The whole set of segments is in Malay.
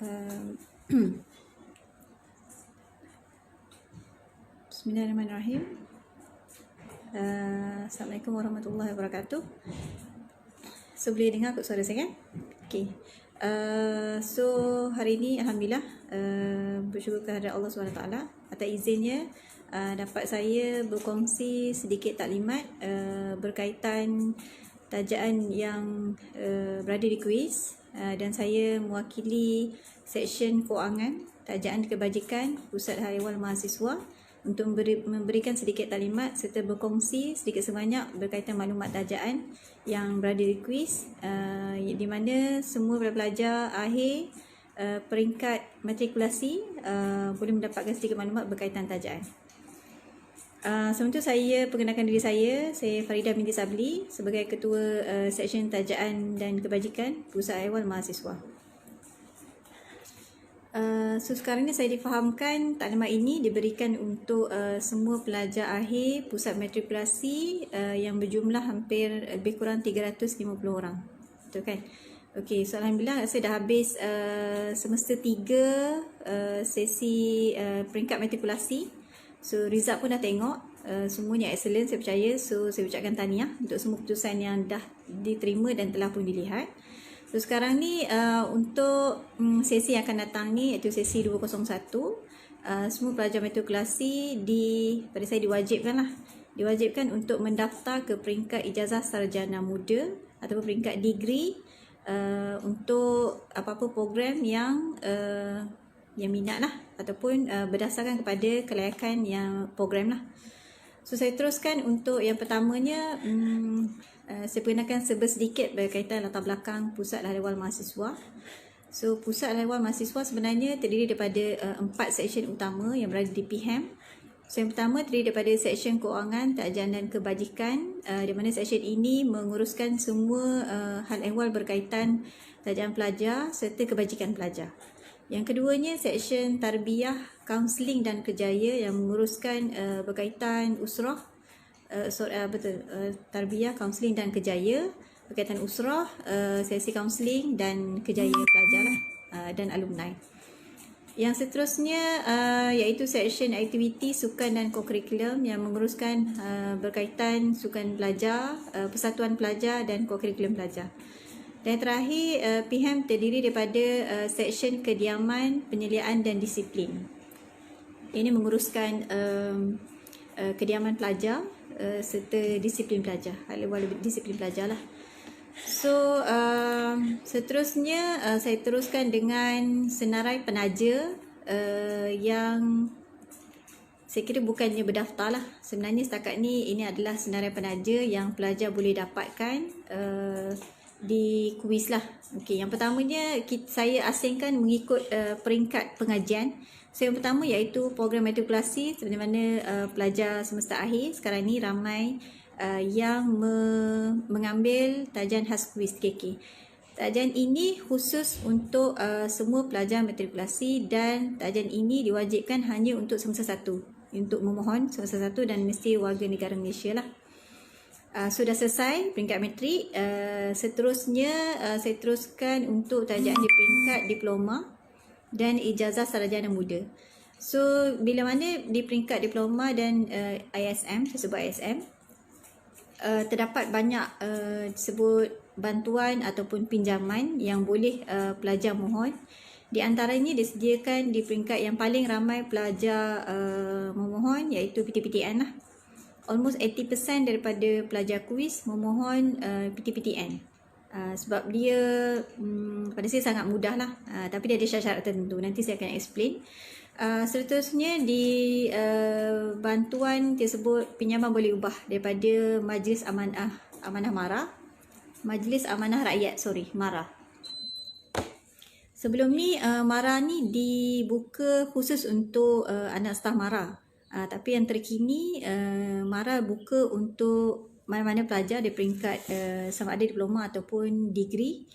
Uh, Bismillahirrahmanirrahim. Assalamualaikum warahmatullahi wabarakatuh. So boleh dengar kot suara saya kan? Okay. So hari ini Alhamdulillah bersyukur kepada Allah SWT atas izinnya dapat saya berkongsi sedikit taklimat berkaitan tajaan yang berada di kuis, dan saya mewakili seksyen kewangan tajaan kebajikan Pusat Hariwal Mahasiswa untuk memberikan sedikit taklimat serta berkongsi sedikit sebanyak berkaitan maklumat tajaan yang berada di kuis, di mana semua pelajar akhir peringkat matrikulasi boleh mendapatkan sedikit maklumat berkaitan tajaan. Sebelum itu saya perkenalkan diri saya Farida binti Sabli sebagai Ketua Seksyen Tajaan dan Kebajikan Pusat Hariwal Mahasiswa. So sekarang ni saya difahamkan taklimat ini diberikan untuk semua pelajar akhir pusat matrikulasi yang berjumlah hampir lebih kurang 350 orang. Betul kan? Okey, so Alhamdulillah saya dah habis semester 3 sesi peringkat matrikulasi. So result pun dah tengok, semuanya excellent saya percaya. So saya ucapkan tahniah untuk semua keputusan yang dah diterima dan telah pun dilihat. So sekarang ni untuk sesi yang akan datang ni, iaitu sesi 201, semua pelajar matrikulasi pada saya diwajibkan untuk mendaftar ke peringkat ijazah sarjana muda ataupun peringkat degree untuk apa-apa program yang minat lah, ataupun berdasarkan kepada kelayakan yang program lah. So saya teruskan untuk yang pertamanya, saya perkenalkan sedikit berkaitan latar belakang Pusat Hariwal Mahasiswa. So Pusat Hariwal Mahasiswa sebenarnya terdiri daripada 4 seksyen utama yang berada di PHAM. So yang pertama terdiri daripada seksyen kewangan, tajaan dan kebajikan, di mana seksyen ini menguruskan semua hal ehwal berkaitan tajaan pelajar serta kebajikan pelajar. Yang keduanya seksyen tarbiyah, kaunseling dan kerjaya yang menguruskan berkaitan usrah, tarbiyah, kaunseling dan kerjaya berkaitan usrah, sesi kaunseling dan kerjaya pelajar dan alumni. Yang seterusnya iaitu seksyen aktiviti, sukan dan kokurikulum yang menguruskan berkaitan sukan pelajar, persatuan pelajar dan kokurikulum pelajar. Dan terakhir, PHAM terdiri daripada seksyen kediaman, penyeliaan dan disiplin. Ini menguruskan kediaman pelajar serta disiplin pelajar, disiplin pelajar lah. So seterusnya saya teruskan dengan senarai penaja yang saya kira bukannya berdaftar lah. Sebenarnya setakat ni ini adalah senarai penaja yang pelajar boleh dapatkan di kuis lah. Okey, yang pertamanya saya asingkan mengikut peringkat pengajian. So yang pertama iaitu program matrikulasi, seperti mana pelajar semester akhir sekarang ni ramai yang mengambil tajan khas kuis TKK. Tajan ini khusus untuk semua pelajar matrikulasi, dan tajan ini diwajibkan hanya untuk semester 1, untuk memohon semester 1 dan mesti warga negara Malaysia lah. Sudah selesai peringkat matrik. Seterusnya saya teruskan untuk tajaan di peringkat diploma dan ijazah sarjana muda. So bila mana di peringkat diploma dan ISM, saya sebut ISM, terdapat banyak disebut bantuan ataupun pinjaman yang boleh pelajar mohon. Di antaranya disediakan di peringkat yang paling ramai pelajar memohon, iaitu PTPTN lah. Almost 80% daripada pelajar kuis memohon PTPTN. Sebab dia pada saya sangat mudah lah, tapi dia ada syarat-syarat tertentu, nanti saya akan explain. Seterusnya di bantuan tersebut, pinjaman boleh ubah daripada Majlis Amanah Rakyat, MARA. Sebelum ni MARA ni dibuka khusus untuk anak staf MARA. Tapi yang terkini MARA buka untuk mana-mana pelajar di peringkat sama ada diploma ataupun degree.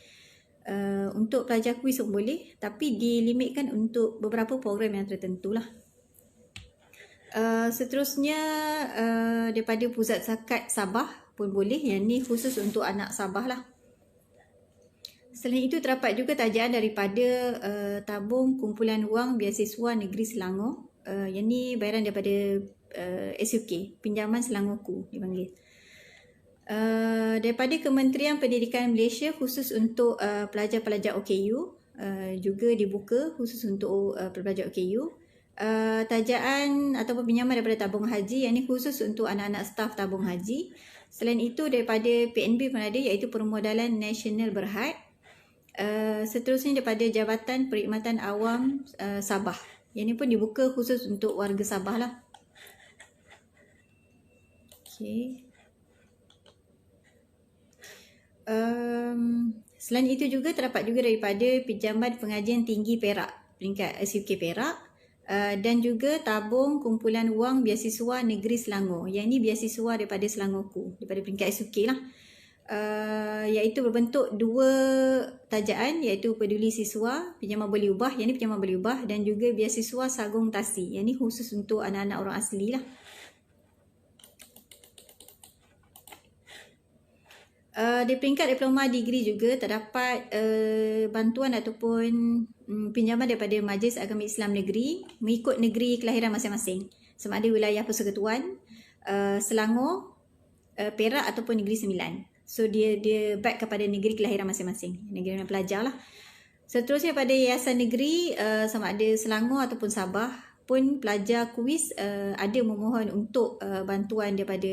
Untuk pelajar kuis pun boleh, tapi dilimitkan untuk beberapa program yang tertentu lah. Seterusnya daripada Pusat Zakat Sabah pun boleh. Yang ni khusus untuk anak Sabah lah. Selain itu terdapat juga tajaan daripada tabung kumpulan wang beasiswa negeri Selangor. Yang ni bayaran daripada SUK, pinjaman Selangorku dipanggil. Daripada Kementerian Pendidikan Malaysia khusus untuk pelajar-pelajar OKU, juga dibuka khusus untuk pelajar OKU. Tajaan ataupun pinjaman daripada tabung haji, yang ni khusus untuk anak-anak staf tabung haji. Selain itu daripada PNB pun ada, iaitu Permodalan Nasional Berhad. Seterusnya daripada Jabatan Perkhidmatan Awam Sabah. Yang ni pun dibuka khusus untuk warga Sabah lah. Okay. Selain itu juga terdapat juga daripada Pinjaman Pengajian Tinggi Perak, peringkat SUK Perak, dan juga tabung kumpulan wang beasiswa negeri Selangor. Yang ini beasiswa daripada Selangorku, daripada peringkat SUK lah. Iaitu berbentuk dua tajaan, iaitu Peduli Siswa, pinjaman boleh ubah, yang ini pinjaman boleh ubah, dan juga beasiswa Sagung Tasi. Yang ini khusus untuk anak-anak orang asli lah. Di peringkat diploma degree juga terdapat bantuan ataupun pinjaman daripada Majlis Agama Islam Negeri mengikut negeri kelahiran masing-masing, sama ada wilayah Persekutuan, Selangor, Perak ataupun Negeri Sembilan. So dia back kepada negeri kelahiran masing-masing, negeri pelajar lah. Seterusnya pada yayasan negeri, sama ada Selangor ataupun Sabah pun pelajar kuis ada memohon untuk bantuan daripada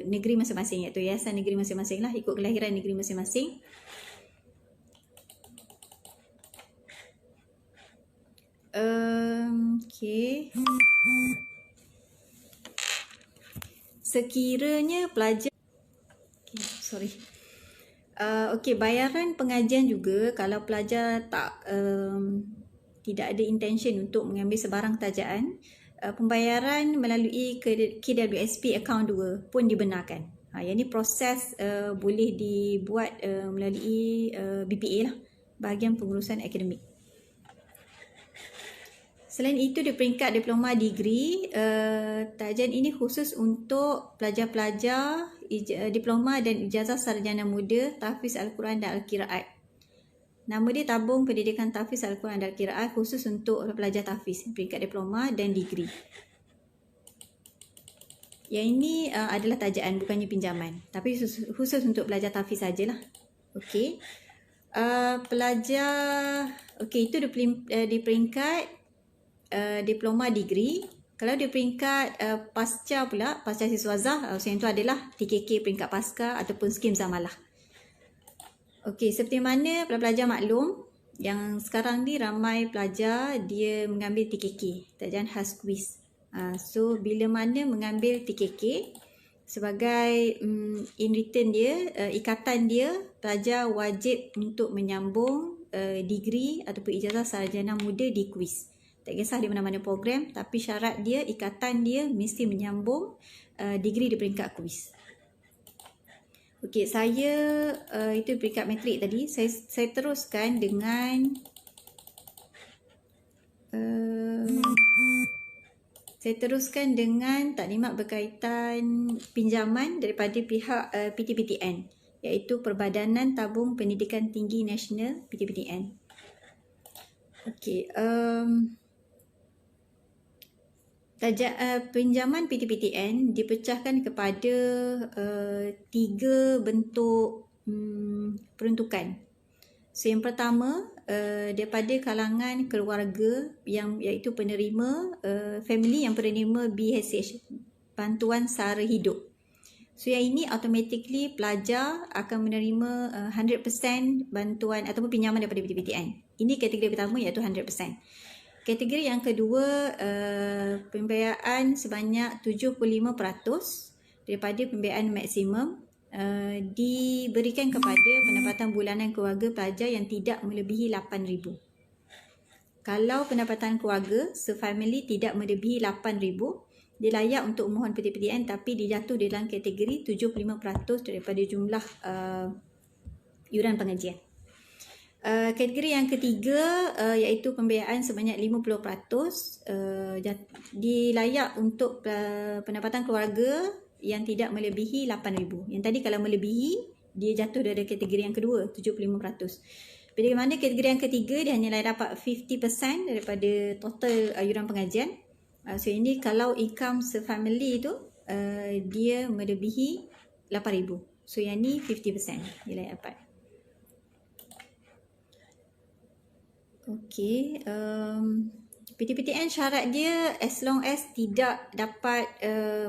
negeri masing-masing, iaitu yayasan negeri masing-masing lah, ikut kelahiran negeri masing-masing. Okay. Sekiranya pelajar, okay, bayaran pengajian juga kalau pelajar tidak ada intention untuk mengambil sebarang tajaan, pembayaran melalui KWSP account 2 pun dibenarkan. Yang ni proses boleh dibuat melalui BPA lah, bahagian pengurusan akademik. Selain itu di peringkat diploma degree, tajaan ini khusus untuk pelajar-pelajar diploma dan ijazah sarjana muda tahfiz Al-Quran dan Al-Qiraat. Nama dia Tabung Pendidikan Tahfiz Al-Quran dan Al-Qiraat, khusus untuk pelajar tahfiz peringkat diploma dan degree. Yang ini adalah tajaan, bukannya pinjaman, tapi khusus untuk pelajar tahfiz sajalah. Okey. Pelajar, okey, itu di peringkat diploma degree. Kalau di peringkat pasca pula, pasca siswazah, yang itu adalah TKK peringkat pasca ataupun skim Zamalah. Okey, seperti mana pelajar maklum, yang sekarang ni ramai pelajar dia mengambil TKK, tajaan khas kuis. So bila mana mengambil TKK, sebagai in return dia, ikatan dia, pelajar wajib untuk menyambung degree ataupun ijazah sarjana muda di kuis. Tak kisah di mana-mana program, tapi syarat dia, ikatan dia mesti menyambung degree di peringkat kuis. Okey, saya itu peringkat matrik tadi. Saya teruskan dengan taklimat berkaitan pinjaman daripada pihak PTPTN, iaitu Perbadanan Tabung Pendidikan Tinggi Nasional, PTPTN. Okey, pinjaman PTPTN dipecahkan kepada 3 bentuk peruntukan. So yang pertama, daripada kalangan keluarga yang iaitu penerima, family yang penerima BHH, bantuan sara hidup. So yang ini automatically pelajar akan menerima 100% bantuan ataupun pinjaman daripada PTPTN. Ini kategori pertama, iaitu 100%. Kategori yang kedua, pembiayaan sebanyak 75% daripada pembiayaan maksimum diberikan kepada pendapatan bulanan keluarga pelajar yang tidak melebihi RM8,000. Kalau pendapatan keluarga se-family tidak melebihi RM8,000, dia layak untuk mohon PTPTN, tapi dia jatuh dalam kategori 75% daripada jumlah yuran pengajian. Kategori yang ketiga, iaitu pembiayaan sebanyak 50%, dilayak untuk pendapatan keluarga yang tidak melebihi RM8,000. Yang tadi kalau melebihi, dia jatuh dari kategori yang kedua, 75%. Pada mana kategori yang ketiga dia hanya dapat 50% daripada total ayuran pengajian. So ini kalau income se-family tu dia melebihi 8,000. So yang ni 50% dia layak dapat. Okey, PTPTN syarat dia as long as tidak dapat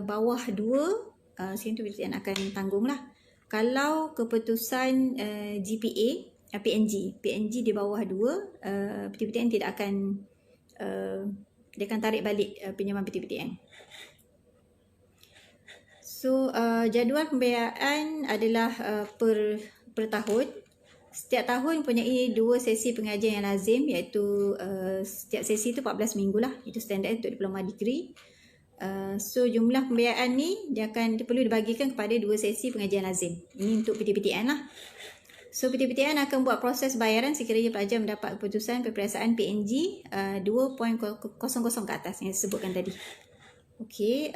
bawah 2, so itu PTPTN akan tanggung lah. Kalau keputusan GPA, PNG di bawah 2, PTPTN tidak akan dia akan tarik balik pinjaman PTPTN. So jadual pembiayaan adalah per tahun. Setiap tahun mempunyai 2 sesi pengajian yang lazim, iaitu setiap sesi tu 14 minggu lah. Itu standard untuk diploma degree. So jumlah pembiayaan ni dia perlu dibagikan kepada 2 sesi pengajian lazim. Ini untuk PTPTN lah. So PTPTN akan buat proses bayaran sekiranya pelajar mendapat keputusan peperiksaan PNG 2.00 ke atas yang disebutkan tadi. Okey.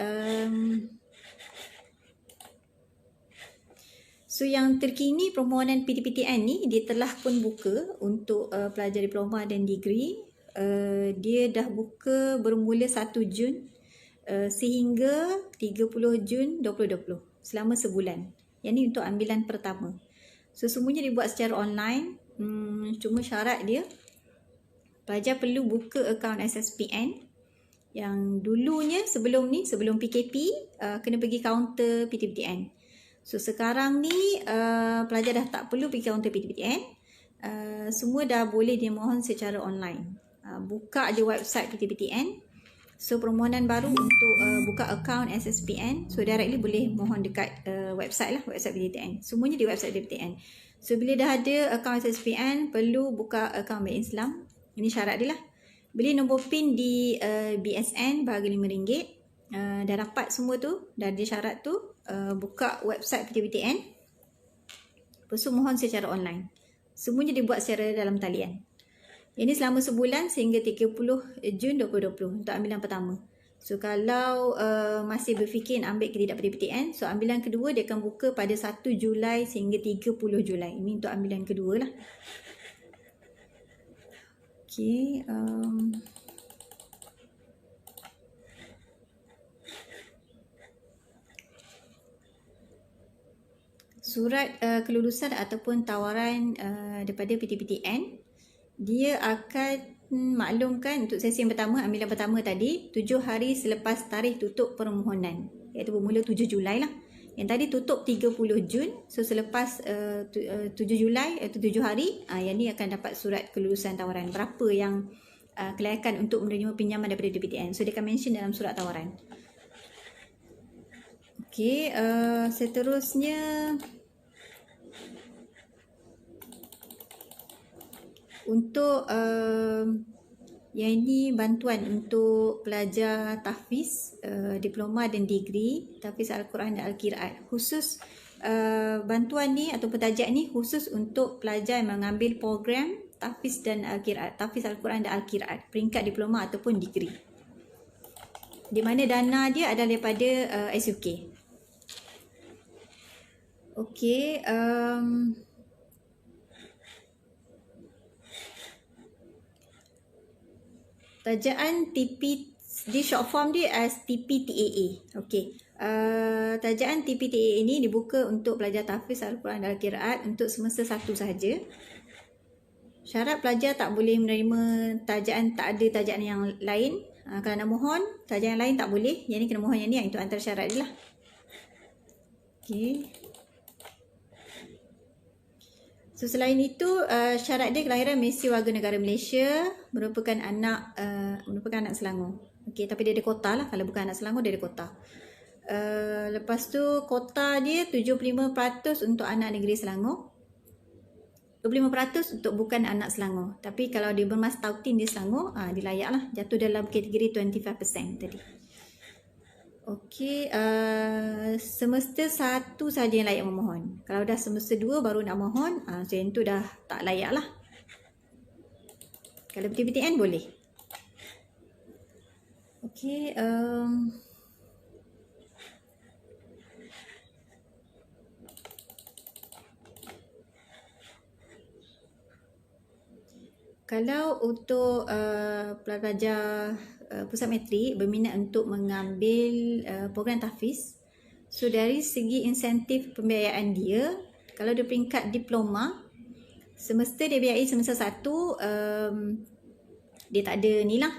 So yang terkini permohonan PTPTN ni dia telah pun buka untuk pelajar diploma dan degree. Dia dah buka bermula 1 Jun sehingga 30 Jun 2020 selama sebulan. Yang ni untuk ambilan pertama. So semuanya dibuat secara online. Cuma syarat dia pelajar perlu buka akaun SSPN. Yang dulunya sebelum PKP kena pergi kaunter PTPTN. So sekarang ni pelajar dah tak perlu pergi kaunter PTPTN. Semua dah boleh dimohon secara online. Buka je website PTPTN. So permohonan baru untuk buka akaun SSPN, so directly boleh mohon dekat website PTPTN. Semuanya di website PTPTN. So bila dah ada akaun SSPN, perlu buka akaun Bank Islam. Ini syarat dia lah. Beli nombor PIN di BSN berharga RM5. Dah dapat semua tu, dah ada syarat tu, buka website PTPTN. Lepas tu mohon secara online. Semuanya dibuat secara dalam talian. Ini selama sebulan sehingga 30 Jun 2020 untuk ambilan pertama. So kalau masih berfikir ambil tidak PTPTN, so ambilan kedua dia akan buka pada 1 Julai sehingga 30 Julai. Ini untuk ambilan kedua lah. Okey. Surat kelulusan ataupun tawaran daripada PTPTN, dia akan maklumkan untuk sesi yang pertama, ambilan pertama tadi, 7 hari selepas tarikh tutup permohonan, iaitu bermula 7 Julai lah. Yang tadi tutup 30 Jun, so selepas 7 Julai, iaitu 7 hari, yang ni akan dapat surat kelulusan tawaran. Berapa yang kelayakan untuk menerima pinjaman daripada PTPTN. So dia akan mention dalam surat tawaran. Okey, seterusnya untuk yang ini bantuan untuk pelajar tahfiz, diploma dan degree, tahfiz Al-Quran dan Al-Qiraat. Khusus bantuan ni atau pentajak ni khusus untuk pelajar yang mengambil program tahfiz dan Al-Qiraat, tahfiz Al-Quran dan Al-Qiraat, peringkat diploma ataupun degree. Di mana dana dia adalah daripada SUK. Okey, tajaan TP, di short form dia as TPTAA. Okey. Tajaan TPTAA ini dibuka untuk pelajar tahfiz Al-Quran dan Al-Qiraat untuk semester 1 sahaja. Syarat pelajar tak boleh menerima tajaan, tak ada tajaan yang lain. Kalau nak mohon tajaan yang lain tak boleh. Yang ni kena mohon yang ni, itu antara syarat dia lah. Okey. So selain itu syarat dia kelahiran mesti warga negara Malaysia, merupakan anak Selangor. Okey, tapi dia ada kota lah. Kalau bukan anak Selangor dia ada kota. Lepas tu kota dia 75% untuk anak negeri Selangor, 25% untuk bukan anak Selangor. Tapi kalau dia bermas tautin di Selangor, dia layak lah, jatuh dalam kategori 25% tadi. Okey, semester 1 saja yang layak memohon. Kalau dah semester 2 baru nak mohon, so yang tu dah tak layak lah. Kalau PTPTN boleh. Okey, Kalau untuk pelajar pusat matrik berminat untuk mengambil program tahfiz, so dari segi insentif pembiayaan dia, kalau dia peringkat diploma, semester dia biayai semester 1, dia tak ada ni lah,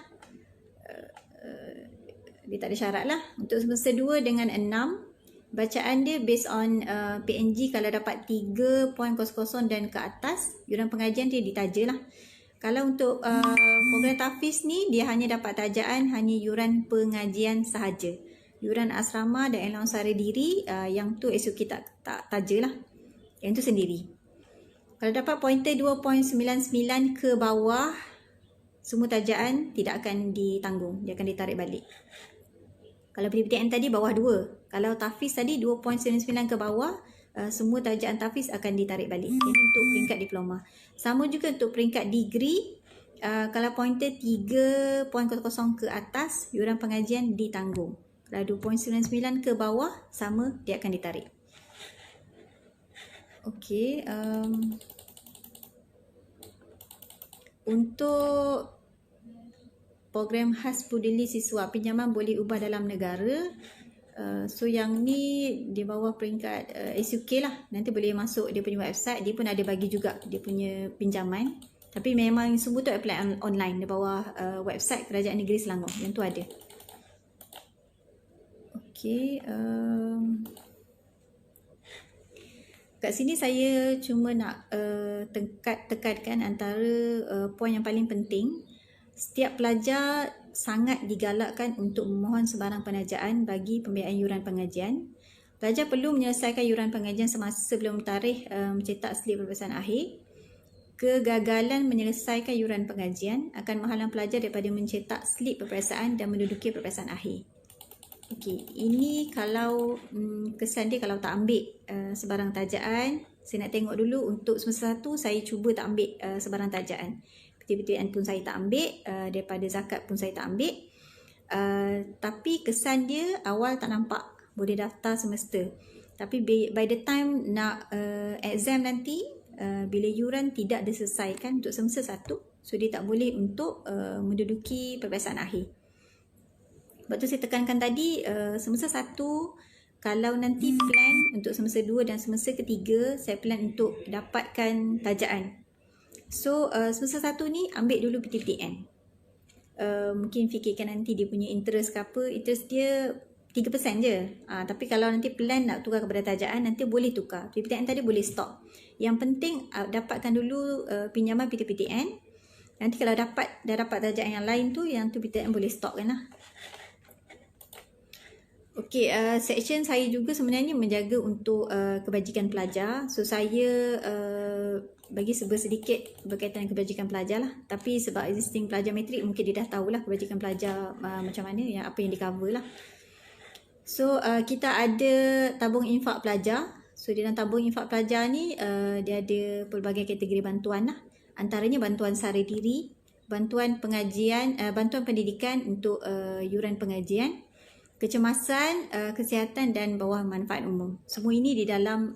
dia tak ada syarat lah. Untuk semester 2 dengan 6, bacaan dia based on PNG, kalau dapat 3.00 dan ke atas, yuran pengajian dia ditaja lah. Kalau untuk program tahfiz ni, dia hanya dapat tajaan hanya yuran pengajian sahaja. Yuran asrama dan allowance sara diri, yang tu SUK tak taja lah. Yang tu sendiri. Kalau dapat pointer 2.99 ke bawah, semua tajaan tidak akan ditanggung. Dia akan ditarik balik. Kalau PTPTN tadi bawah 2. Kalau tahfiz tadi 2.99 ke bawah, semua tajaan tahfiz akan ditarik balik. Ini untuk peringkat diploma. Sama juga untuk peringkat degree, kalau pointer 3.00 ke atas, yuran pengajian ditanggung. Kalau 2.99 ke bawah, sama, dia akan ditarik. Okey, untuk program khas peduli siswa, pinjaman boleh ubah dalam negara. So yang ni di bawah peringkat SUK lah. Nanti boleh masuk dia punya website. Dia pun ada bagi juga dia punya pinjaman. Tapi memang semua tu apply online di bawah website Kerajaan Negeri Selangor. Yang tu ada. Okey. Kat sini saya cuma nak tekankan antara poin yang paling penting. Setiap pelajar sangat digalakkan untuk memohon sebarang penajaan bagi pembiayaan yuran pengajian. Pelajar perlu menyelesaikan yuran pengajian semasa sebelum tarikh mencetak slip peperiksaan akhir. Kegagalan menyelesaikan yuran pengajian akan menghalang pelajar daripada mencetak slip peperiksaan dan menduduki peperiksaan akhir. Okey, ini kalau kesan dia kalau tak ambil sebarang tajaan. Saya nak tengok dulu untuk semester 1 saya cuba tak ambil sebarang tajaan. PTPTN pun saya tak ambil, daripada zakat pun saya tak ambil. Tapi kesan dia awal tak nampak boleh daftar semester. Tapi by the time nak exam nanti, bila yuran tidak diselesaikan untuk semester 1, so dia tak boleh untuk menduduki peperiksaan akhir. Sebab tu saya tekankan tadi, semester 1 kalau nanti plan untuk semester 2 dan semester ketiga, saya plan untuk dapatkan tajaan. So semester 1 ni ambil dulu PTPTN. Mungkin fikirkan nanti dia punya interest ke apa, interest dia 3% je. Tapi kalau nanti plan nak tukar kepada tajaan, nanti boleh tukar. PTPTN tadi boleh stop. Yang penting dapatkan dulu pinjaman PTPTN. Nanti kalau dah dapat tajaan yang lain tu, yang tu PTPTN boleh stop kan lah. Okey, section saya juga sebenarnya menjaga untuk kebajikan pelajar. So saya bagi sedikit berkaitan dengan kebajikan pelajar lah. Tapi sebab existing pelajar matrik, mungkin dia dah tahulah kebajikan pelajar macam mana, apa yang di cover lah. So kita ada tabung infak pelajar. So dalam tabung infak pelajar ni dia ada pelbagai kategori bantuan lah. Antaranya bantuan sara diri, bantuan pengajian, bantuan pendidikan untuk yuran pengajian, kecemasan, kesihatan dan bawah manfaat umum. Semua ini di dalam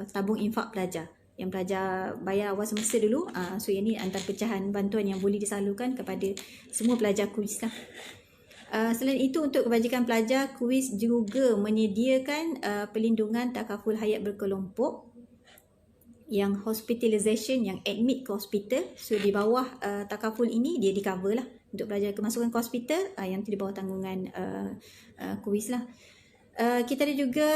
tabung infak pelajar yang pelajar bayar awal semester dulu. So yang ni antara pecahan bantuan yang boleh disalurkan kepada semua pelajar kuis lah. Selain itu, untuk kebajikan pelajar, kuis juga menyediakan perlindungan takaful hayat berkelompok, yang hospitalization, yang admit ke hospital. So di bawah takaful ini dia di cover lah untuk pelajar kemasukan ke hospital, yang tu di bawah tanggungan kuis lah. Kita ada juga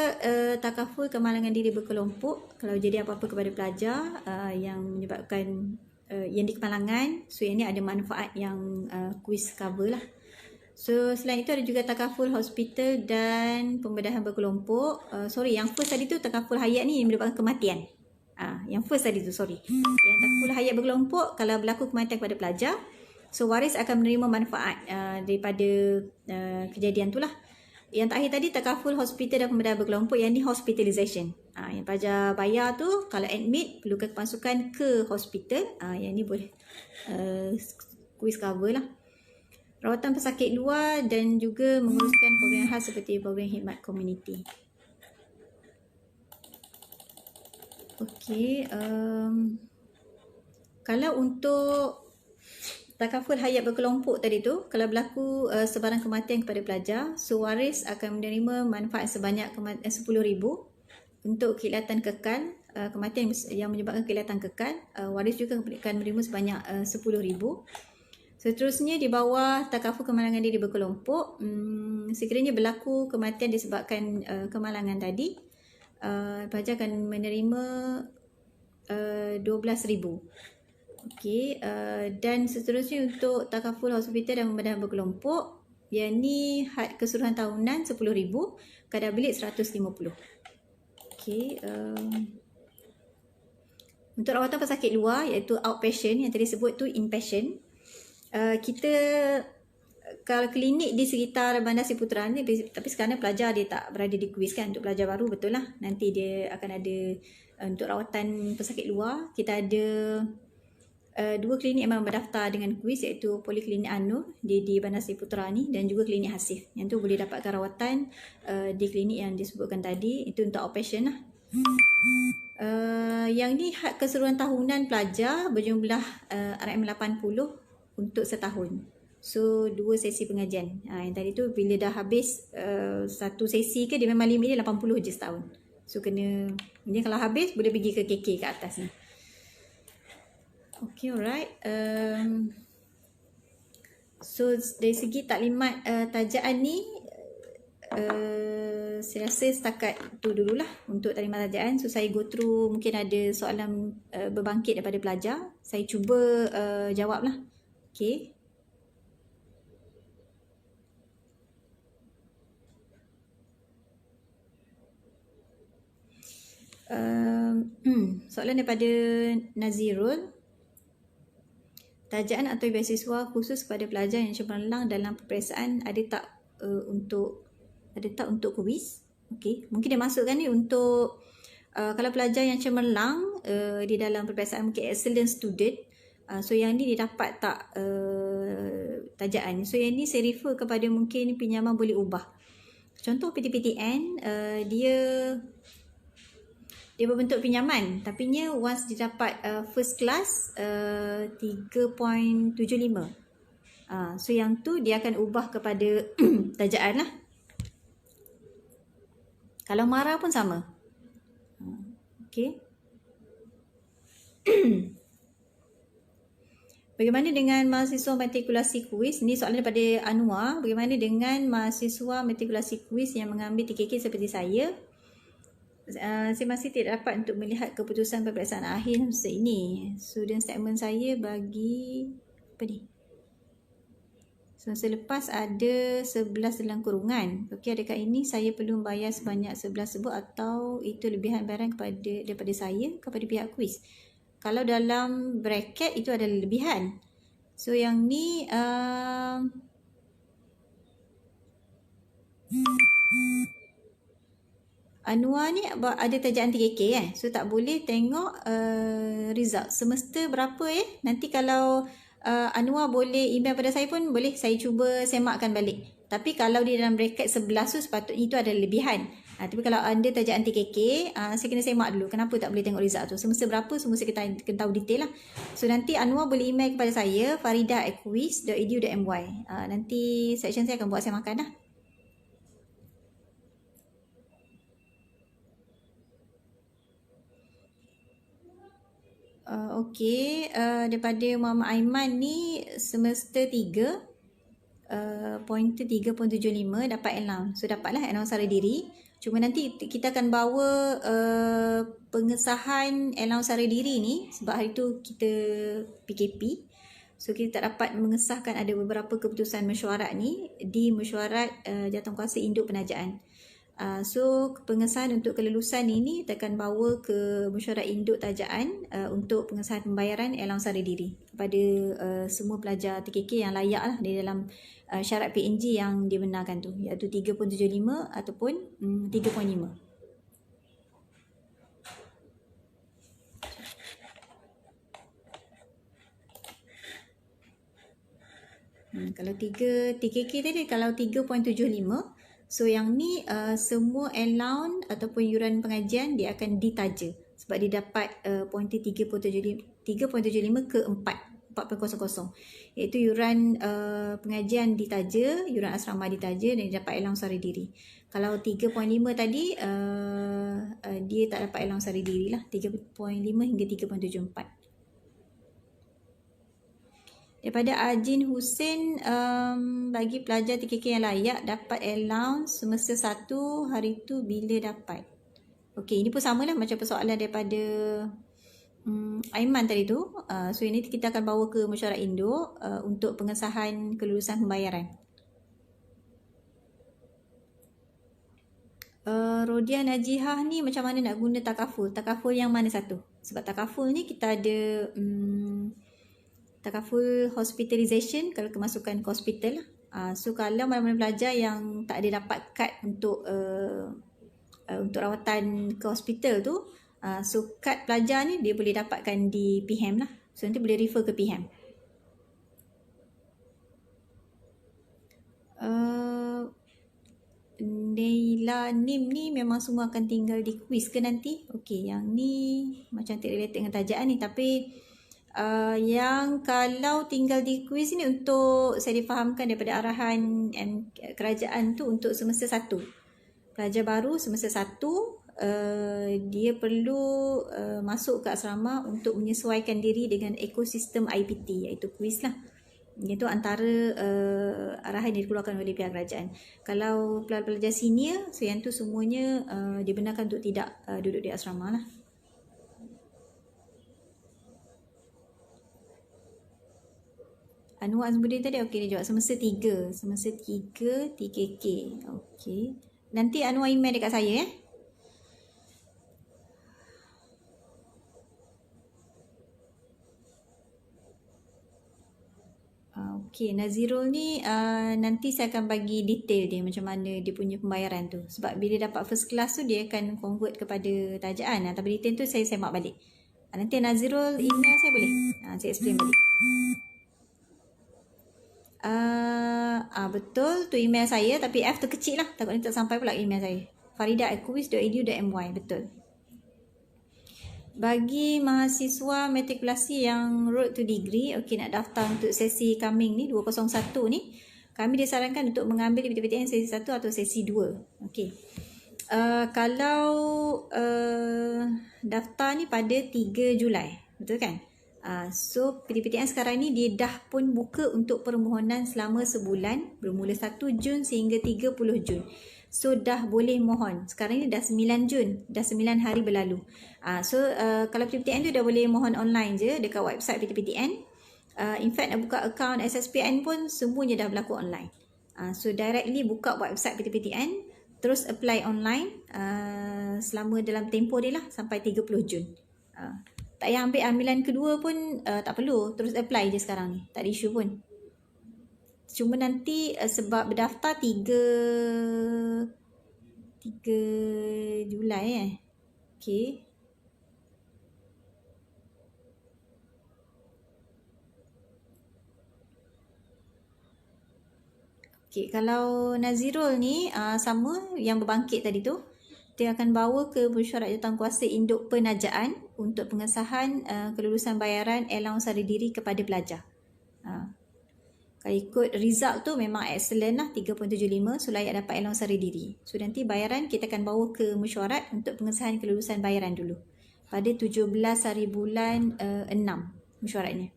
takaful kemalangan diri berkelompok. Kalau jadi apa-apa kepada pelajar yang menyebabkan yang di kemalangan, so yang ni ada manfaat yang kuis cover lah. So selain itu ada juga takaful hospital dan pembedahan berkelompok. Yang first tadi tu takaful hayat ni menyebabkan kematian. Yang first tadi tu Yang takaful hayat berkelompok kalau berlaku kematian kepada pelajar, so waris akan menerima manfaat daripada kejadian tu lah. Yang terakhir tadi takaful hospital dan pembedahan berkelompok, yang ni hospitalization. Yang pelajar bayar tu kalau admit perlukan kemasukan ke hospital, yang ni boleh kuis cover lah. Rawatan pesakit luar dan juga menguruskan program khas seperti program khidmat komuniti. Okey, kalau untuk takaful hayat berkelompok tadi tu, kalau berlaku sebarang kematian kepada pelajar, so waris akan menerima manfaat sebanyak RM10,000 untuk kekhidmatan kekal. Kematian yang menyebabkan kekhidmatan kekal, waris juga akan menerima sebanyak RM10,000. Seterusnya, di bawah takaful kemalangan diri berkelompok, sekiranya berlaku kematian disebabkan kemalangan tadi, pelajar akan menerima RM12,000. Okey, dan seterusnya untuk takaful hospital dan pembedahan berkelompok, yang ni had keseluruhan tahunan RM10,000, kadar bilik RM150. Okey, untuk rawatan pesakit luar iaitu outpatient, yang tadi sebut tu inpatient, kita kalau klinik di sekitar Bandar Seri Putera ni, tapi sekarang pelajar dia tak berada di kuis kan, untuk pelajar baru betul lah, nanti dia akan ada untuk rawatan pesakit luar, kita ada dua klinik yang memang berdaftar dengan kuis, iaitu Poliklinik Anur di Bandar Seri Putera ni, dan juga Klinik Hasif. Yang tu boleh dapatkan rawatan di klinik yang disebutkan tadi, itu untuk outpatient lah. Yang ni had keseluruhan tahunan pelajar berjumlah RM80 untuk setahun. So 2 sesi pengajian. Yang tadi tu bila dah habis satu sesi ke, dia memang limit dia 80 je setahun. So kena, dia kalau habis boleh pergi ke KK kat atas ni. Okay, alright. So dari segi taklimat tajaan ni, saya rasa setakat tu dululah untuk taklimat tajaan. So saya go through, mungkin ada soalan berbangkit daripada pelajar, saya cuba jawab lah. Okay. Soalan daripada Nazirul. Tajaan atau beasiswa khusus kepada pelajar yang cemerlang dalam peperiksaan ada tak untuk kuis? Okey, mungkin dia masukkan ni untuk kalau pelajar yang cemerlang di dalam peperiksaan, mungkin excellent student, so yang ni dia dapat tak tajaan. So yang ni saya refer kepada mungkin pinjaman boleh ubah. Contoh PTPTN, dia berbentuk pinjaman, tapi once dia dapat first class 3.75. So yang tu dia akan ubah kepada tajaan lah. Kalau MARA pun sama. Okay. Bagaimana dengan mahasiswa matrikulasi kuis? Ini soalan daripada Anwar. Bagaimana dengan mahasiswa matrikulasi kuis yang mengambil TKK seperti saya? Saya masih tidak dapat untuk melihat keputusan peperiksaan akhir semester ini. Student statement saya bagi apa ni? Semester lepas ada 11 dalam kurungan. Okey, adakah ini saya perlu membayar sebanyak 11 tersebut atau itu lebihan barang daripada saya kepada pihak kuis? Kalau dalam bracket itu adalah lebihan. So yang ni Anwar ni ada tajaan 3K so tak boleh tengok result semester berapa nanti kalau Anwar boleh email pada saya pun boleh, saya cuba semakkan balik. Tapi kalau di dalam bracket 11 tu sepatutnya itu ada lebihan. Tapi kalau anda tajaan TKK, saya kena semak dulu kenapa tak boleh tengok result tu, semester berapa, semua saya kena tahu detail lah. So nanti Anwar boleh email kepada saya farida@quiz.edu.my. Nanti section saya akan buat semakan lah. Okey, daripada Muhammad Aiman ni semester 3 pointer 3.75 dapat allowance. So dapatlah allowance sara diri. Cuma nanti kita akan bawa pengesahan allowance sara diri ni sebab hari tu kita PKP. So kita tak dapat mengesahkan ada beberapa keputusan mesyuarat ni di mesyuarat jawatankuasa induk penajaan. So pengesahan untuk kelulusan ini kita akan bawa ke mesyuarat induk tajaan untuk pengesahan pembayaran allowance sara diri kepada semua pelajar TKK yang layak lah di dalam syarat PNG yang dibenarkan tu, iaitu 3.75 ataupun 3.5. Kalau 3 TKK tadi kalau 3.75, so yang ni semua allowance ataupun yuran pengajian dia akan ditaja sebab dia dapat pointer 3.75 ke 4. 4.00, iaitu yuran pengajian ditaja, yuran asrama ditaja dan dia dapat allowance sara diri. Kalau 3.5 tadi dia tak dapat allowance sara diri lah, 3.5 hingga 3.74. Daripada Ajin Hussein, bagi pelajar TKK yang layak dapat allowance semester 1 hari tu bila dapat. Okey, ini pun samalah macam persoalan daripada Aiman tadi tu. So ini kita akan bawa ke mesyuarat induk untuk pengesahan kelulusan pembayaran. Rodian Najihah ni macam mana nak guna takaful? Takaful yang mana satu? Sebab takaful ni kita ada takaful hospitalization kalau kemasukan ke hospital lah. So kalau mana-mana pelajar yang tak ada dapat kad untuk rawatan ke hospital tu, so kad pelajar ni dia boleh dapatkan di PHAM lah. So nanti boleh refer ke PHAM. Neila Nim ni memang semua akan tinggal di quiz ke nanti? Okey, yang ni macam tak related dengan tajaan ni, tapi yang kalau tinggal di quiz ni untuk saya difahamkan daripada arahan kerajaan tu untuk semester 1. Pelajar baru semester 1 dia perlu masuk ke asrama untuk menyesuaikan diri dengan ekosistem IPT, iaitu quiz lah. Itu antara arahan yang dikeluarkan oleh pihak kerajaan. Kalau pelajar senior, so yang tu semuanya dibenarkan untuk tidak duduk di asrama lah. Anwar Azmuddin tadi okey, dia jawab semester 3. Semester 3 TKK. Okey. Nanti Anwar email dekat saya Okey, Nazirul ni nanti saya akan bagi detail dia macam mana dia punya pembayaran tu. Sebab bila dapat first class tu dia akan convert kepada tajaan. Tapi detail tu saya semak balik. Nanti Nazirul email saya boleh? Saya explain balik. Betul tu email saya, tapi F tu kecil lah, takut ni tak sampai pula email saya. farida@kuis.edu.my. betul. Bagi mahasiswa matrikulasi yang road to degree, okey, nak daftar untuk sesi coming ni 201 ni, kami disarankan untuk mengambil PTPTN sesi 1 atau sesi 2. Okey. Kalau daftar ni pada 3 Julai, betul kan? So PTPTN sekarang ni dia dah pun buka untuk permohonan selama sebulan, bermula 1 Jun sehingga 30 Jun. So dah boleh mohon. Sekarang ni dah 9 Jun, dah 9 hari berlalu. So kalau PTPTN tu dah boleh mohon online je dekat website PTPTN. In fact nak buka akaun SSPN pun semuanya dah berlaku online. So directly buka website PTPTN, terus apply online selama dalam tempoh dia lah sampai 30 Jun. Tak payah ambil ambilan kedua pun tak perlu, terus apply je sekarang ni, tak ada isu pun. Cuma nanti sebab berdaftar 3 Julai okey. Okey, kalau Nazirul ni sama yang berbangkit tadi tu, dia akan bawa ke mesyuarat jawatankuasa induk penajaan untuk pengesahan kelulusan bayaran allowance sara diri kepada pelajar. Kalau ikut result tu memang excellent lah, 3.75, so layak dapat allowance sara diri. So nanti bayaran kita akan bawa ke mesyuarat untuk pengesahan kelulusan bayaran dulu. Pada 17 hari bulan 6 mesyuaratnya.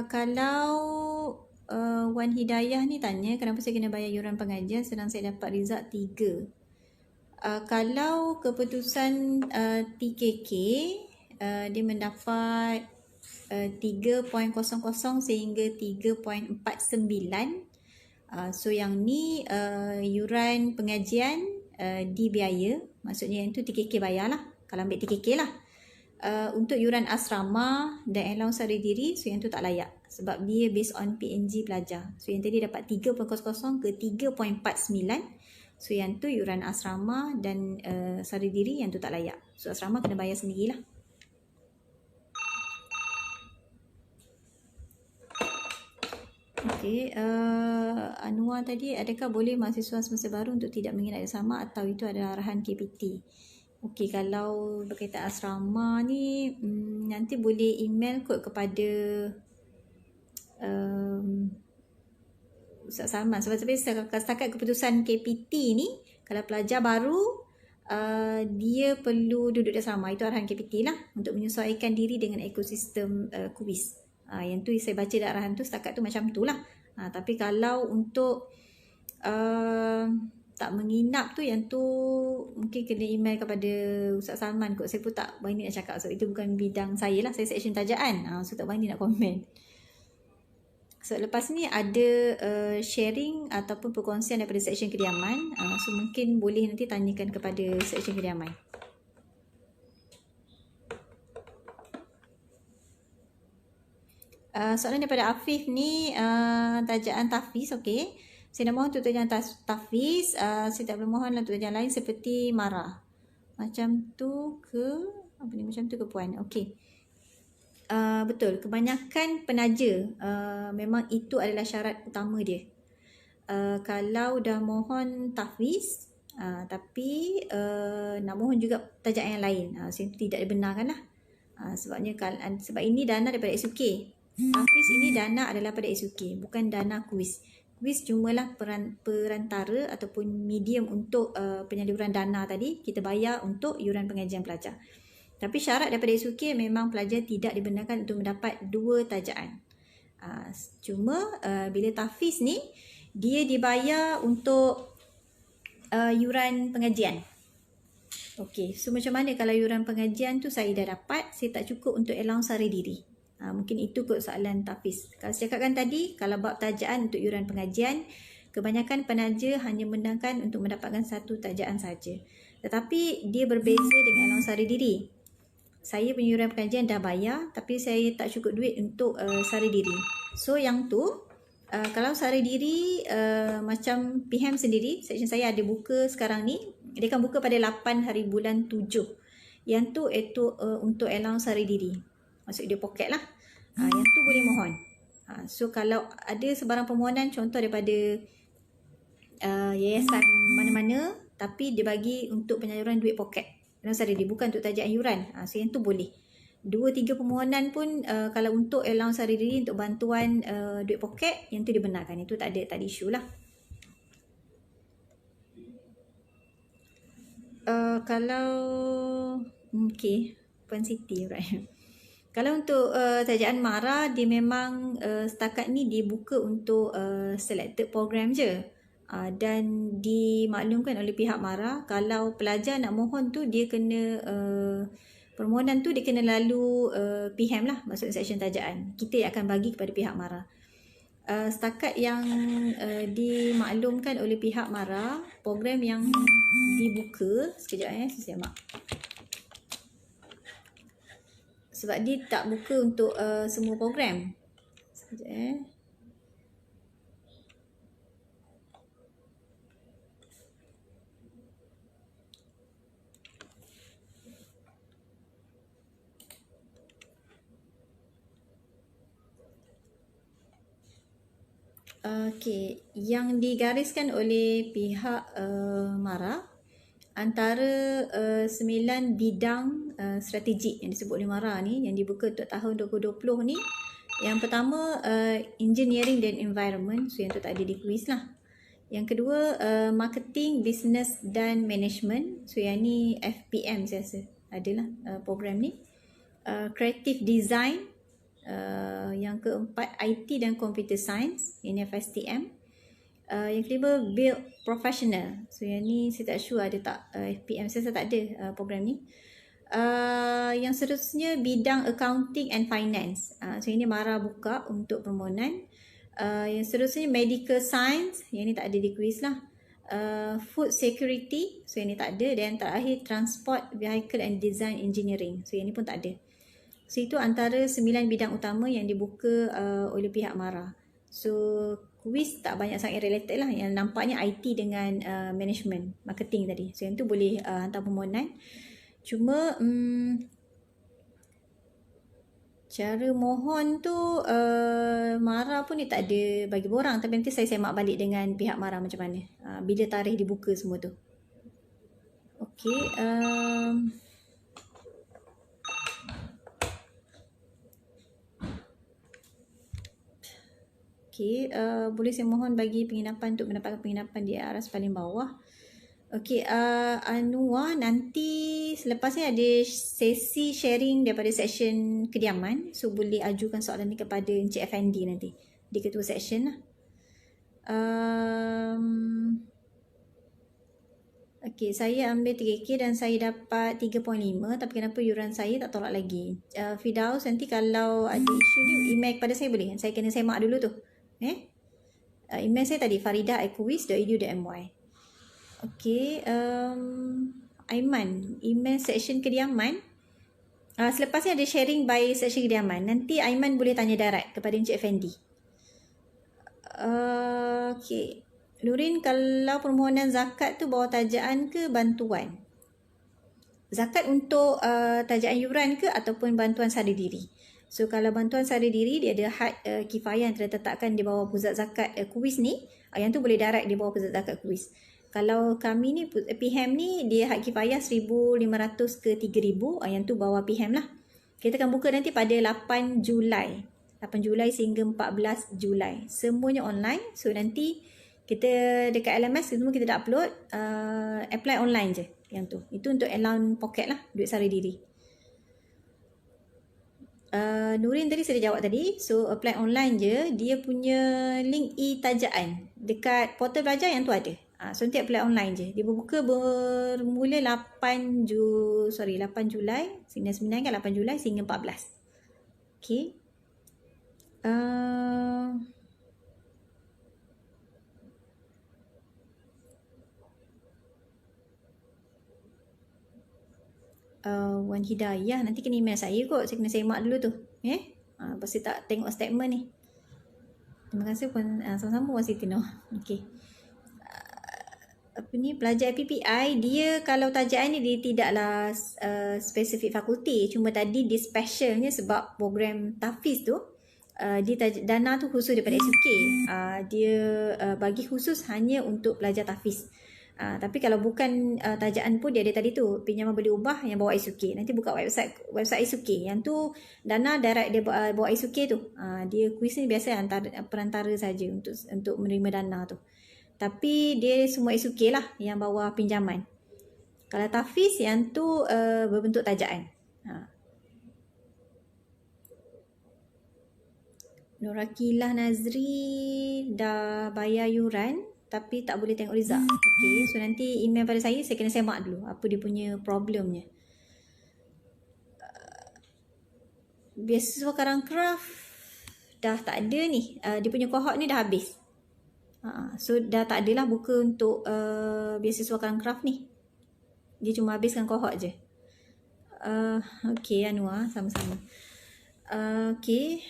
Kalau Wan Hidayah ni tanya kenapa saya kena bayar yuran pengajian sedang saya dapat result 3. Kalau keputusan TKK dia mendapat 3.00 sehingga 3.49. So yang ni yuran pengajian dibiaya, maksudnya yang tu TKK bayar lah, kalau ambil TKK lah. Untuk yuran asrama dan allowance sara diri, so yang tu tak layak sebab dia based on PNG pelajar. So yang tadi dapat 3.00 ke 3.49, so yang tu yuran asrama dan sara diri, yang tu tak layak. So asrama kena bayar sendirilah. Okay, Anwar tadi, adakah boleh mahasiswa semester baru untuk tidak menginap sama atau itu adalah arahan KPT? Okey, kalau berkaitan asrama ni, nanti boleh email kot kepada Ustaz Salman. Sebab setakat keputusan KPT ni, kalau pelajar baru, dia perlu duduk di asrama. Itu arahan KPT lah, untuk menyesuaikan diri dengan ekosistem kuis. Yang tu saya baca dah arahan tu, setakat tu macam tu lah. Tapi kalau untuk tak menginap tu, yang tu mungkin kena email kepada Ustaz Salman kot. Saya pun tak berani nak cakap, sebab itu bukan bidang saya lah. Saya section tajaan, so tak berani nak komen. So lepas ni ada sharing ataupun perkongsian daripada section kediaman. So mungkin boleh nanti tanyakan kepada section kediaman. Soalan daripada Afif ni, tajaan tahfiz, okey. Saya nak mohon untuk tajaan tahfiz, saya tak boleh mohon untuk tajaan lain seperti marah. Macam tu ke, apa ni, macam tu ke puan? Okey. Betul, kebanyakan penaja memang itu adalah syarat utama dia. Kalau dah mohon tahfiz, tapi nak mohon juga tajaan yang lain, so itu tidak dibenarkan lah. Sebab ini dana daripada SUK. Tahfiz ini dana adalah pada SUK, bukan dana kuis. Kuis cumalah perantara ataupun medium untuk penyaluran dana tadi. Kita bayar untuk yuran pengajian pelajar. Tapi syarat daripada SUK memang pelajar tidak dibenarkan untuk mendapat 2 tajaan. Cuma bila tahfiz ni, dia dibayar untuk yuran pengajian. Okey, so macam mana kalau yuran pengajian tu saya dah dapat, saya tak cukup untuk allowance sara diri. Mungkin itu kot soalan tahfiz. Kalau saya cakapkan tadi, kalau bab tajaan untuk yuran pengajian, kebanyakan penaja hanya menangkan untuk mendapatkan 1 tajaan saja. Tetapi dia berbeza dengan allowance sara diri. Saya punya yuran pengajian dah bayar, tapi saya tak cukup duit untuk sara diri. So yang tu, kalau sara diri macam PHM sendiri, section saya ada buka sekarang ni, dia akan buka pada 8 hari bulan 7. Yang tu itu untuk allowance sara diri. Maksud dia poket lah. Yang tu boleh mohon. So kalau ada sebarang permohonan, contoh daripada yayasan mana-mana, tapi dia bagi untuk penyaluran duit poket, allowance sara diri, bukan untuk tajaan yuran. So yang tu boleh. 2-3 permohonan pun kalau untuk allowance sara diri untuk bantuan duit poket, yang tu dibenarkan. Itu tak ada isu lah. Kalau okey, Puan Siti, right. Kalau untuk tajaan MARA, dia memang setakat ni dibuka untuk selected program je. Dan dimaklumkan oleh pihak MARA, kalau pelajar nak mohon tu, dia kena permohonan tu dia kena lalu PHM lah, maksud section tajaan. Kita yang akan bagi kepada pihak MARA. Setakat yang dimaklumkan oleh pihak MARA, program yang dibuka, sekejap saya semak. Sebab dia tak buka untuk semua program. Sekejap Okey, yang digariskan oleh pihak MARA, antara 9 bidang strategik yang disebut oleh MARA ni, yang dibuka untuk tahun 2020 ni, yang pertama engineering dan environment, so yang tu tak ada di kuis lah. Yang kedua marketing, business dan management, so yang ni FPM saya rasa adalah program ni. Creative design, yang keempat IT dan computer science, ini FSTM. Yang kelima build professional, so yang ni saya tak sure ada tak FPM, saya tak ada program ni. Yang seterusnya bidang accounting and finance, so ini MARA buka untuk permohonan. Yang seterusnya medical science, yang ni tak ada di kuis lah. Food security, so yang ni tak ada. Dan terakhir transport, vehicle and design engineering, so yang ni pun tak ada. So itu antara 9 bidang utama yang dibuka oleh pihak MARA. So kuis tak banyak sangat related lah, yang nampaknya IT dengan management, marketing tadi. So yang tu boleh hantar permohonan. Cuma Cara mohon tu Mara pun dia tak ada bagi borang, tapi nanti saya semak balik dengan pihak Mara macam mana. Bila tarikh dibuka semua tu. Okey. Okey, boleh saya mohon bagi penginapan untuk mendapatkan penginapan di aras paling bawah. Okey, Anwar, nanti selepas ni ada sesi sharing daripada seksyen kediaman. So, boleh ajukan soalan ni kepada Encik Effendi nanti. Dia ketua seksyen lah. Okey, saya ambil 3K dan saya dapat 3.5, tapi kenapa yuran saya tak tolak lagi? Firdaus, nanti kalau ada isu ni, email kepada saya boleh? Saya kena semak dulu tu. Email saya tadi, farida@equiz.edu.my. Okey, Aiman, email seksyen kediaman. Selepas ni ada sharing by seksyen kediaman. Nanti Aiman boleh tanya direct kepada Encik Effendi. Okey. Nurin, kalau permohonan zakat tu bawah tajaan ke bantuan? Zakat untuk tajaan yuran ke ataupun bantuan sara diri? So, kalau bantuan sara diri, dia ada had kifayah yang telah ditetapkan di bawah pusat zakat kuis ni. Yang tu boleh direct di bawah pusat zakat kuis. Kalau kami ni, PHAM ni, dia had kifayah 1,500 ke 3,000. Yang tu bawah PHAM lah. Kita akan buka nanti pada 8 Julai. 8 Julai sehingga 14 Julai. Semuanya online. So, nanti kita dekat LMS semua kita dah upload. Apply online je yang tu. Itu untuk allowance pocket lah. Duit sara diri. Nurin tadi saya jawab tadi. So, apply online je. Dia punya link e-tajaan. Dekat portal belajar yang tu ada. So, nanti apply online je. Dia bermula 8 Julai. 9 kan 8 Julai sehingga 14. Okay. Wan Hidayah, nanti kena email saya kot. Saya kena semak dulu tu. Pasti tak tengok statement ni. Terima kasih pun sama-sama Wan Siti Noh. Okey. Pelajar PPI, dia kalau tajaan ni dia tidaklah spesifik fakulti. Cuma tadi dia specialnya sebab program Tafiz tu, dia dana tu khusus daripada SUK. Dia bagi khusus hanya untuk pelajar Tafiz. Tapi kalau bukan tajaan pun dia ada tadi tu, pinjaman boleh ubah yang bawa SUK. Nanti buka website SUK. Yang tu dana direct dia bawa SUK tu. Dia kuis ni biasa perantara saja untuk menerima dana tu. Tapi dia semua SUK lah yang bawa pinjaman. Kalau Tafiz yang tu berbentuk tajaan. Nurakilah Nazri dah bayar yuran tapi tak boleh tengok result. Okay, so nanti email pada saya kena semak dulu apa dia punya problemnya. Beasiswa Karang Craft dah tak ada ni. Dia punya cohort ni dah habis. So dah tak adalah buka untuk beasiswa Karang Craft ni. Dia cuma habiskan cohort je. Okay Anwar, sama-sama. Okay.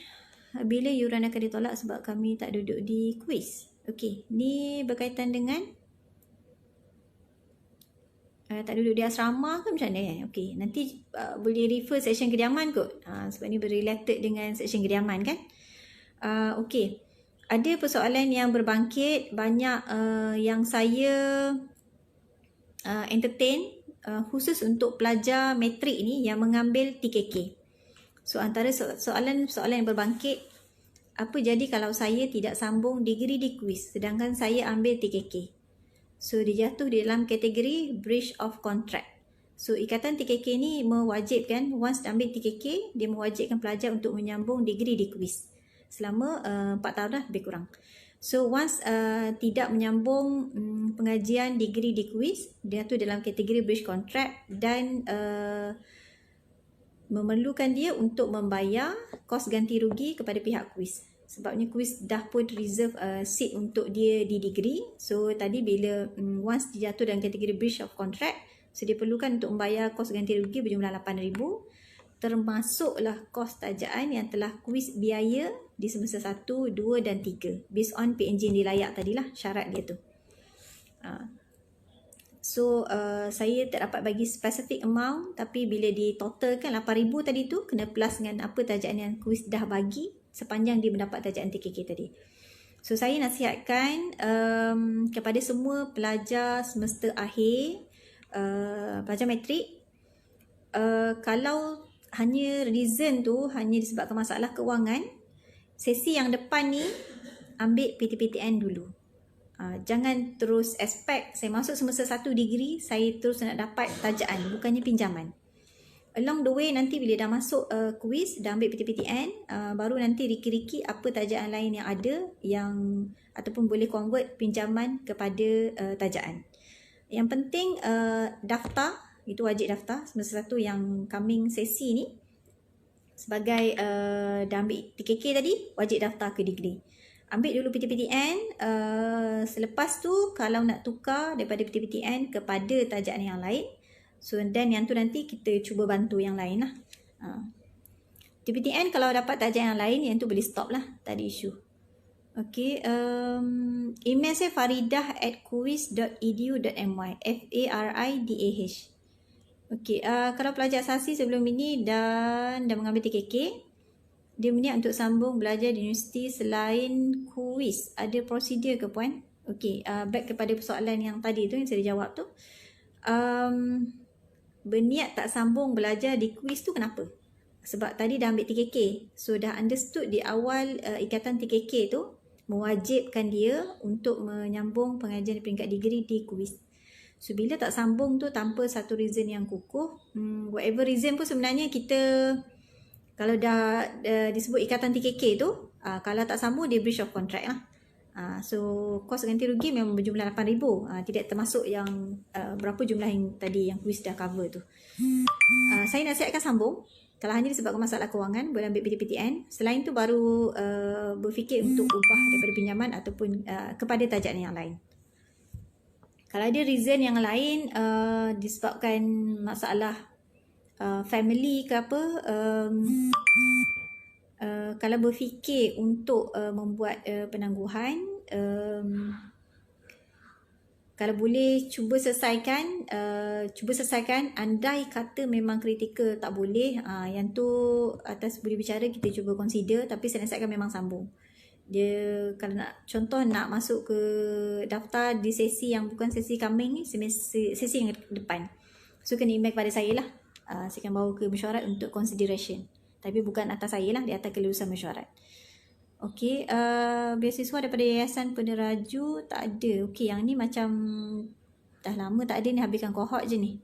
Bila yuran akan ditolak sebab kami tak duduk di kuis? Okey, ni berkaitan dengan tak duduk di asrama ke macam mana? Okey, nanti boleh refer seksyen kediaman kot. Sebab ni berrelated dengan seksyen kediaman kan? Okey, ada persoalan yang berbangkit banyak yang saya entertain khusus untuk pelajar matrik ni yang mengambil TKK. So, antara soalan yang berbangkit, apa jadi kalau saya tidak sambung degree di kuis sedangkan saya ambil TKK? So, dia jatuh di dalam kategori breach of contract. So, ikatan TKK ni mewajibkan, once ambil TKK, dia mewajibkan pelajar untuk menyambung degree di kuis selama 4 tahun lah lebih kurang. So, once tidak menyambung pengajian degree di kuis, dia jatuh dalam kategori breach contract dan memerlukan dia untuk membayar kos ganti rugi kepada pihak kuis. Sebabnya kuis dah pun reserve seat untuk dia di degree. So tadi bila once dia jatuh dalam kategori breach of contract, so dia perlukan untuk membayar kos ganti rugi berjumlah RM8,000, termasuklah kos tajaan yang telah kuis biaya di semester 1, 2 dan 3 based on PNJ yang dilayak tadilah, syarat dia tu. So saya tak dapat bagi specific amount, tapi bila di total kan 8,000 tadi tu kena plus dengan apa tajaan yang kuis dah bagi sepanjang dia mendapat tajaan TKK tadi. So saya nasihatkan kepada semua pelajar semester akhir, pelajar matrik, kalau hanya reason tu hanya disebabkan masalah kewangan, sesi yang depan ni ambil PTPTN dulu. Jangan terus expect saya masuk semester 1 degree saya terus nak dapat tajaan, bukannya pinjaman. Along the way nanti bila dah masuk kuis, dah ambil PTPTN, baru nanti riki-riki apa tajaan lain yang ada yang ataupun boleh convert pinjaman kepada tajaan. Yang penting daftar, itu wajib daftar semester 1 yang coming sesi ni. Sebagai dah ambil TKK tadi, wajib daftar ke degree. Ambil dulu PTPTN, selepas tu kalau nak tukar daripada PTPTN kepada tajaan yang lain, so then yang tu nanti kita cuba bantu yang lain lah. PTPTN kalau dapat tajaan yang lain, yang tu boleh stop lah, tak ada isu. Okay, email saya faridah@kuis.edu.my, FARIDAH. Okay, kalau pelajar asasi sebelum ini dah mengambil TKK, dia berniat untuk sambung belajar di universiti selain kuis, ada prosedur ke puan? Okay, back kepada persoalan yang tadi tu yang saya jawab tu. Berniat tak sambung belajar di kuis tu kenapa? Sebab tadi dah ambil TKK, so dah understood di awal ikatan TKK tu mewajibkan dia untuk menyambung pengajian peringkat degree di kuis. So bila tak sambung tu tanpa satu reason yang kukuh, whatever reason pun sebenarnya kita, kalau dah disebut ikatan TKK tu, kalau tak sambung dia breach of contract lah. So kos ganti rugi memang berjumlah 8,000, tidak termasuk yang berapa jumlah yang tadi yang kuis dah cover tu. Saya nasihatkan sambung. Kalau hanya disebabkan masalah kewangan, boleh ambil PTPTN. Selain tu baru berfikir untuk ubah daripada pinjaman ataupun kepada tajaan yang lain. Kalau ada reason yang lain disebabkan masalah family ke apa, kalau berfikir untuk membuat penangguhan, kalau boleh cuba selesaikan, andai kata memang kritikal tak boleh, yang tu atas budi bicara kita cuba consider, tapi saya nasihatkan memang sambung. Dia kalau nak contoh nak masuk ke daftar di sesi yang bukan sesi coming ni, sesi yang depan, so kena email kepada saya lah, saya akan bawa ke mesyuarat untuk consideration, tapi bukan atas saya lah, di atas kelulusan mesyuarat. Okey, beasiswa daripada Yayasan Peneraju tak ada. Okey, yang ni macam dah lama tak ada ni, habiskan kohort je ni.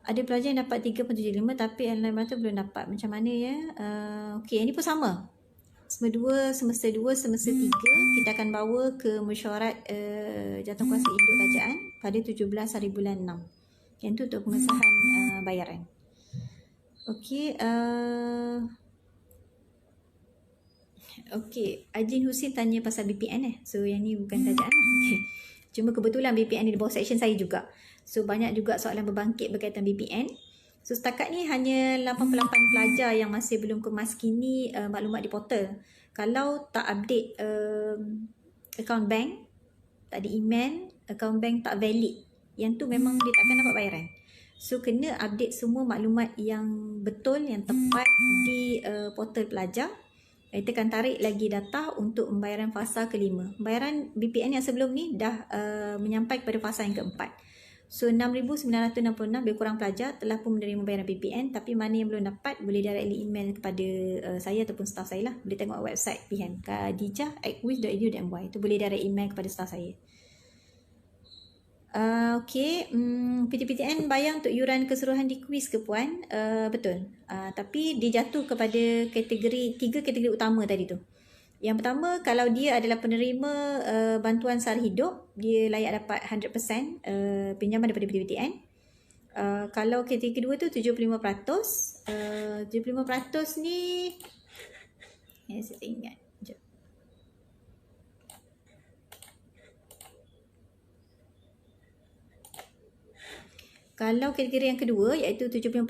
Ada pelajar yang dapat 3.75 tapi yang lain mata belum dapat. Macam mana ya? Okey, yang ni pun sama. Semester 2, semester 3 kita akan bawa ke mesyuarat Jawatankuasa Induk Tajaan pada 17 hari bulan 6. Yang tu untuk pengesahan bayaran. Okey, Okey, Ajin Husin tanya pasal BPN So yang ni bukan tajaan lah. Okay. Cuma kebetulan BPN ni di bawah section saya juga. So banyak juga soalan berbangkit berkaitan BPN. So setakat ni hanya 88 pelajar yang masih belum kemaskini maklumat di portal. Kalau tak update account bank, tak ada email, account bank tak valid, yang tu memang dia takkan dapat bayaran. So kena update semua maklumat yang betul, yang tepat di portal pelajar. Kita akan tarik lagi data untuk pembayaran fasa kelima. Pembayaran BPN yang sebelum ni dah menyampai kepada fasa yang keempat. So 6,966 lebih kurang pelajar telah pun menerima bayaran BPN, tapi mana yang belum dapat boleh directly email kepada saya ataupun staff saya lah. Boleh tengok website PHM khadijah@kuis.edu.my, tu boleh direct email kepada staff saya. Okey, PTPTN bayar untuk yuran keseluruhan di kuis ke puan? Betul. Tapi dia jatuh kepada tiga kategori utama tadi tu. Yang pertama, kalau dia adalah penerima bantuan sara hidup, dia layak dapat 100% pinjaman daripada PTPTN. Kalau kategori kedua tu 75%. 75% ni saya ingat. Kalau kategori yang kedua iaitu 70%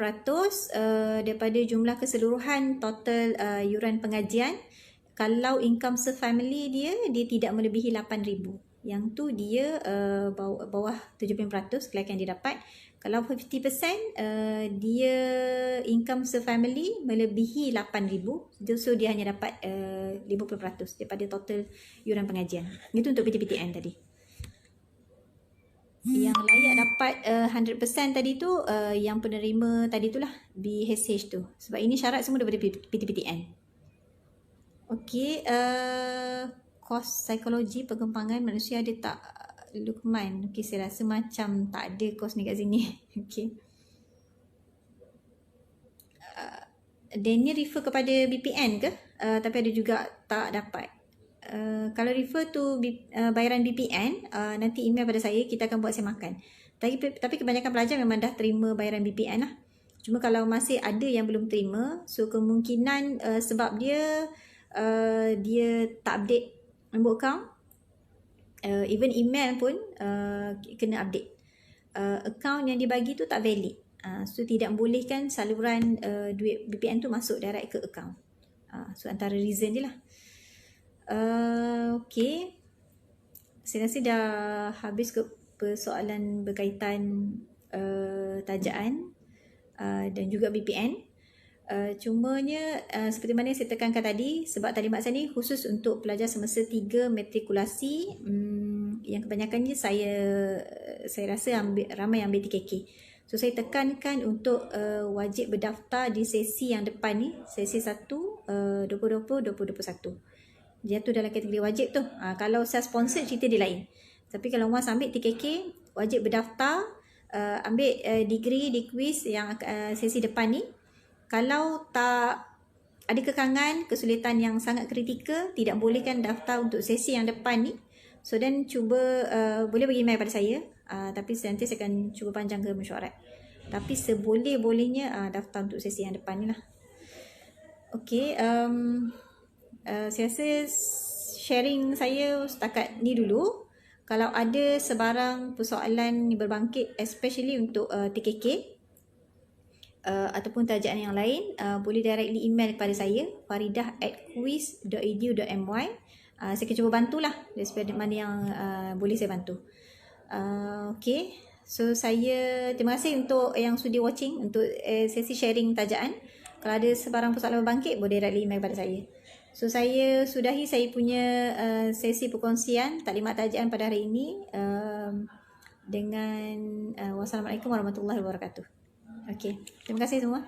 daripada jumlah keseluruhan total yuran pengajian, kalau income se-family dia tidak melebihi 8,000. Yang tu dia bawah 70% kelayakan dia dapat. Kalau 50% dia income se-family melebihi 8,000, so dia hanya dapat 50% daripada total yuran pengajian. Itu untuk PTPTN tadi. Yang layak dapat 100% tadi tu yang penerima tadi tu lah, BHH tu. Sebab ini syarat semua daripada PTPTN. Okey, kos psikologi perkembangan manusia ada tak, Lukman? Okey, saya rasa macam tak ada kos ni kat sini. Okey. Daniel refer kepada BPN ke? Tapi ada juga tak dapat. Kalau refer to bayaran BPN, nanti email pada saya, kita akan buat semakan. Tapi kebanyakan pelajar memang dah terima bayaran BPN lah. Cuma kalau masih ada yang belum terima, so kemungkinan sebab dia tak update nombor account, even email pun kena update. Account yang dibagi tu tak valid. So tidak bolehkan saluran duit BPN tu masuk direct ke account. So antara reason je lah. Okay, saya rasa dah habis ke persoalan berkaitan tajaan dan juga BPN. Cumanya seperti mana yang saya tekankan tadi, sebab talimat saya ni khusus untuk pelajar semester 3 matrikulasi, yang kebanyakannya saya rasa ramai yang ambil TKK. So saya tekankan untuk wajib berdaftar di sesi yang depan ni, sesi 1 2020-2021. Dia tu dalam kategori wajib tu. Kalau saya sponsor, cerita dia lain. Tapi kalau Mas ambil TKK, wajib berdaftar, ambil degree di quiz yang sesi depan ni. Kalau tak ada kekangan, kesulitan yang sangat kritikal, tidak bolehkan daftar untuk sesi yang depan ni. So then cuba, boleh bagi email pada saya. Tapi nanti saya akan cuba panjang ke mesyuarat. Tapi seboleh-bolehnya daftar untuk sesi yang depan ni lah. Okay, saya rasa sharing saya setakat ni dulu. Kalau ada sebarang persoalan berbangkit, especially untuk TKK ataupun tajaan yang lain, boleh directly email kepada saya, faridah@quiz.edu.my. Saya akan cuba bantulah daripada mana yang boleh saya bantu. Okay, so saya terima kasih untuk yang sudi watching untuk sesi sharing tajaan. Kalau ada sebarang persoalan berbangkit, boleh directly email kepada saya. So saya sudahi saya punya sesi perkongsian taklimat tajaan pada hari ini dengan wassalamualaikum warahmatullahi wabarakatuh. Okey, terima kasih semua.